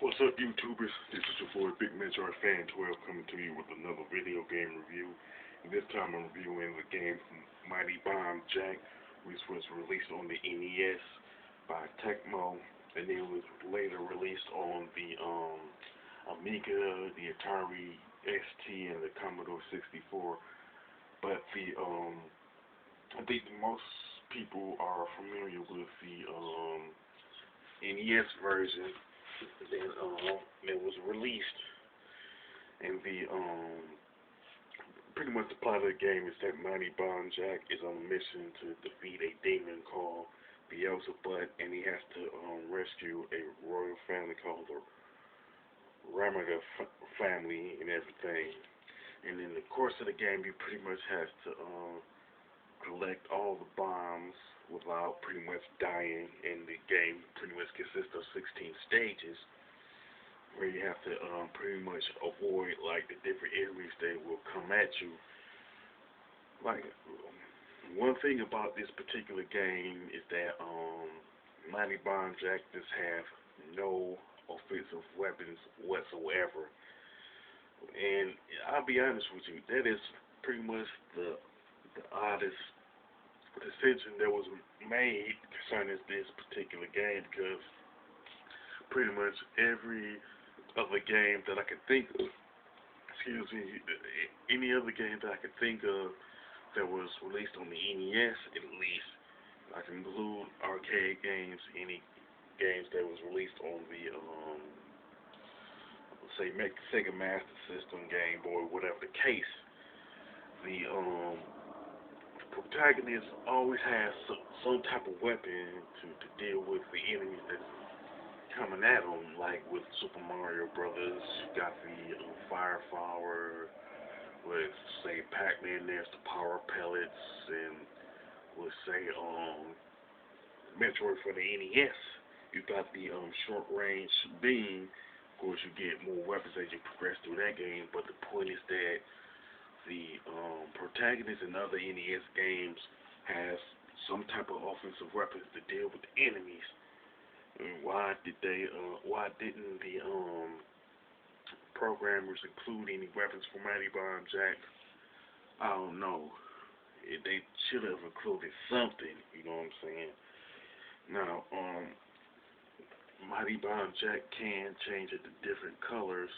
What's up, YouTubers? This is your boy Big Metroid Fan 12 coming to you with another video game review. And this time I'm reviewing the game from Mighty Bomb Jack, which was released on the NES by Tecmo, and then was later released on the Amiga, the Atari ST, and the Commodore 64. But I think most people are familiar with the NES version. Then it was released, and the pretty much the plot of the game is that Mighty Bomb Jack is on a mission to defeat a demon called Beelzebub, and he has to rescue a royal family called the Amiga family and everything. And in the course of the game, he pretty much has to collect all the bombs without pretty much dying, and the game pretty much consists of 16 stages where you have to pretty much avoid like the different enemies that will come at you. Like, one thing about this particular game is that Mighty Bomb Jack just have no offensive weapons whatsoever. And I'll be honest with you, that is pretty much the oddest decision that was made concerning this particular game, because pretty much every other game that I could think of, any other game that I could think of that was released on the NES, at least, I can include arcade games, any games that was released on the say Sega Master System, Game Boy, whatever the case, the protagonist always has some type of weapon to deal with the enemies that's coming at them. Like with Super Mario Brothers, you got the fire flower. With say Pac-Man, there's the power pellets, and with say Metroid for the NES, you got the short range beam. Of course, you get more weapons as you progress through that game. But the point is that the protagonist in other NES games has some type of offensive weapons to deal with the enemies. And why didn't the programmers include any weapons for Mighty Bomb Jack? I don't know. They should have included something. You know what I'm saying? Now, Mighty Bomb Jack can change it to different colors.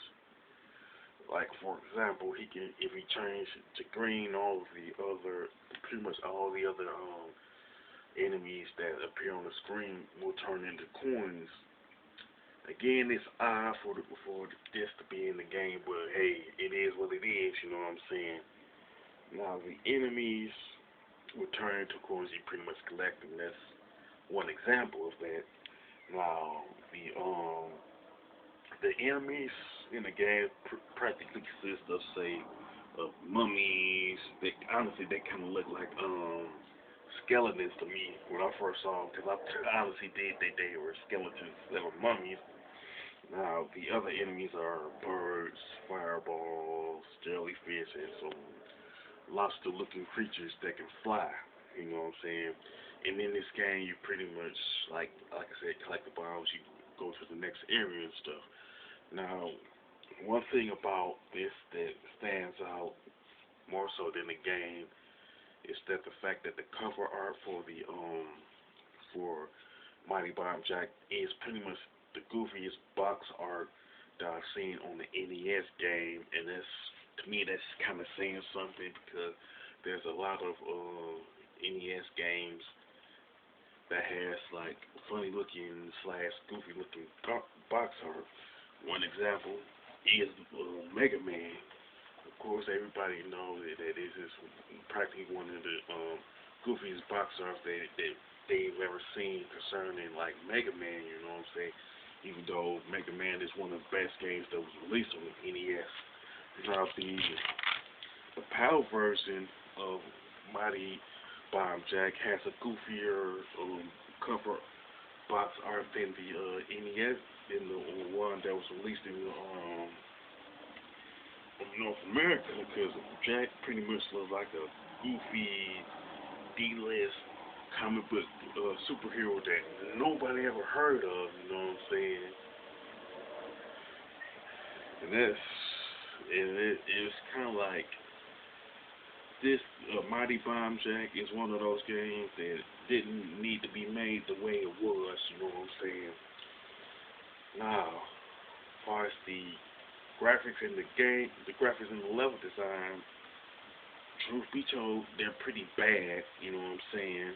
Like, for example, he can, if he changes to green, pretty much all the other enemies that appear on the screen will turn into coins. Again, it's odd for this to be in the game, but hey, it is what it is. You know what I'm saying? Now, the enemies will turn into coins. You pretty much collect them. That's one example of that. Now, the enemies in the game practically consist of, say, of mummies. They honestly, they kind of look like skeletons to me when I first saw them, because I honestly did think they were skeletons instead of mummies. Now, the other enemies are birds, fireballs, jellyfish, and some lobster-looking creatures that can fly. You know what I'm saying? And in this game, you pretty much, like I said, collect the bombs. You go to the next area and stuff. Now, one thing about this that stands out more so than the game is that the fact that the cover art for the for Mighty Bomb Jack is pretty much the goofiest box art that I've seen on the NES game, and that's, to me, that's kind of saying something, because there's a lot of NES games that has like funny looking / goofy looking box art. One example is Mega Man. Of course, everybody knows that this is practically one of the goofiest box arts that they've ever seen concerning like Mega Man. You know what I'm saying? Even though Mega Man is one of the best games that was released on the NES. Now, the PAL version of Mighty Bomb Jack has a goofier cover box art than the NES, than the one that was released in North America, because Jack pretty much looks like a goofy D-list comic book superhero that nobody ever heard of. You know what I'm saying? And it's kind of like this Mighty Bomb Jack is one of those games that didn't need to be made the way it was. You know what I'm saying? Now, as far as the graphics in the game, the graphics in the level design, truth be told, they're pretty bad. You know what I'm saying?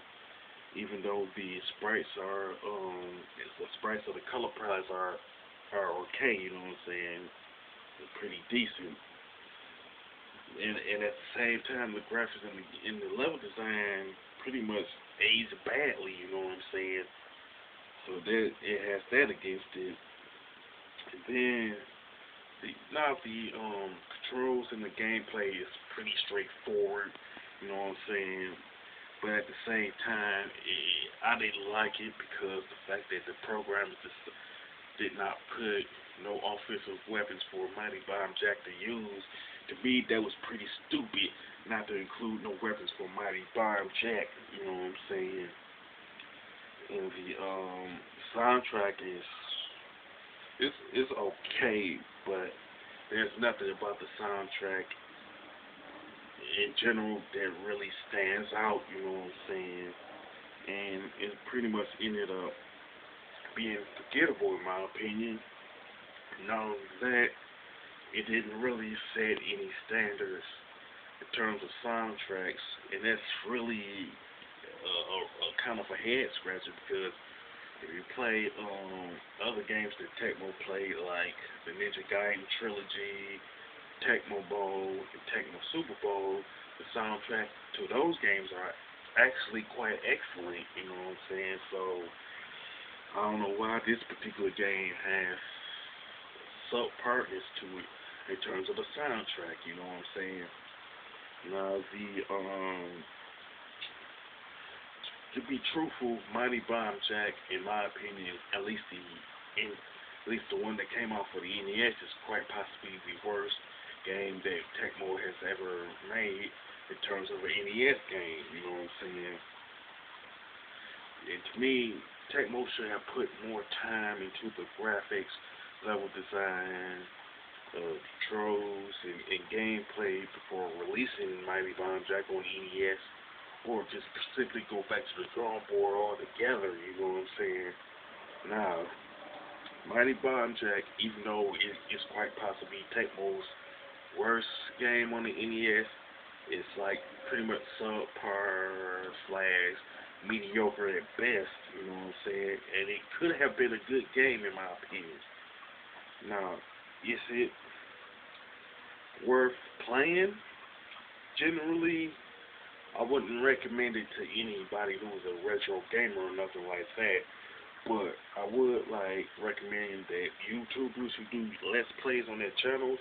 Even though the sprites are, the sprites of the color palettes are okay. You know what I'm saying? They're pretty decent. And at the same time, the graphics in the level design pretty much aged badly. You know what I'm saying? So that it has that against it. And then now the controls and the gameplay is pretty straightforward. You know what I'm saying? But at the same time, I didn't like it because the fact that the programmers just did not put no offensive weapons for Mighty Bomb Jack to use. To me, that was pretty stupid not to include no weapons for Mighty Bomb Jack. You know what I'm saying? And the soundtrack is okay, but there's nothing about the soundtrack in general that really stands out. You know what I'm saying? And it pretty much ended up being forgettable in my opinion. Not only that, it didn't really set any standards in terms of soundtracks, and that's really a kind of a head scratcher because if you play other games that Tecmo played, like the Ninja Gaiden trilogy, Tecmo Bowl, and Tecmo Super Bowl, the soundtrack to those games are actually quite excellent. You know what I'm saying? So I don't know why this particular game has subpartness to it in terms of the soundtrack. You know what I'm saying? Now to be truthful, Mighty Bomb Jack, in my opinion, at least the one that came out for the NES, is quite possibly the worst game that Tecmo has ever made in terms of an NES game. You know what I'm saying? And to me, Tecmo should have put more time into the graphics, level design, controls, and gameplay before releasing Mighty Bomb Jack on NES, or just simply go back to the drawing board altogether. You know what I'm saying? Now, Mighty Bomb Jack, even though it's quite possibly Tecmo's worst game on the NES, it's like pretty much subpar slash mediocre at best. You know what I'm saying? And it could have been a good game in my opinion. Now, is it worth playing? Generally, I wouldn't recommend it to anybody who's a retro gamer or nothing like that. But I would recommend that YouTubers who do let's plays on their channels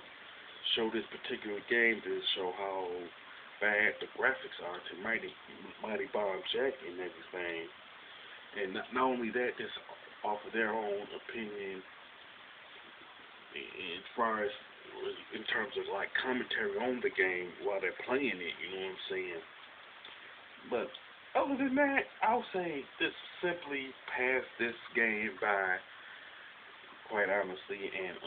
show this particular game to show how bad the graphics are to Mighty Bomb Jack and everything. And not only that, just offer their own opinion as far as in terms of commentary on the game while they're playing it. You know what I'm saying? But other than that, I'll say just simply pass this game by, quite honestly, and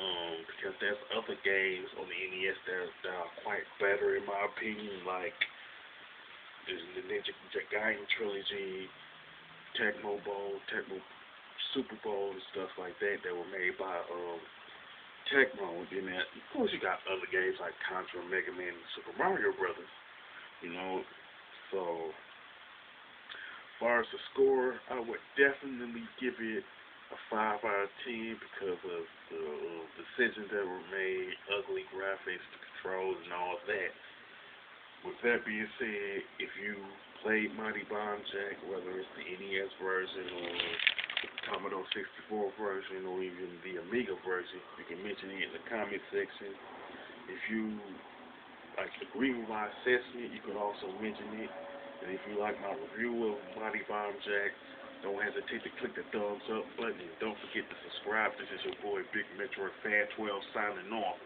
because there's other games on the NES that are quite better in my opinion, like the Ninja Gaiden trilogy, Tecmo Bowl, Tecmo Super Bowl, and stuff like that were made by Tecmo. And then of course you got other games like Contra, Mega Man, and Super Mario Brothers. You know, so as far as the score, I would definitely give it a 5 out of 10 because of the decisions that were made, ugly graphics, the controls, and all that. With that being said, if you played Mighty Bomb Jack, whether it's the NES version or the Commodore 64 version or even the Amiga version, you can mention it in the comment section. If you agree with my assessment, you can also mention it. And if you like my review of Mighty Bomb Jack, don't hesitate to click the thumbs up button. And don't forget to subscribe. This is your boy Big Metroid Fan 12 signing off.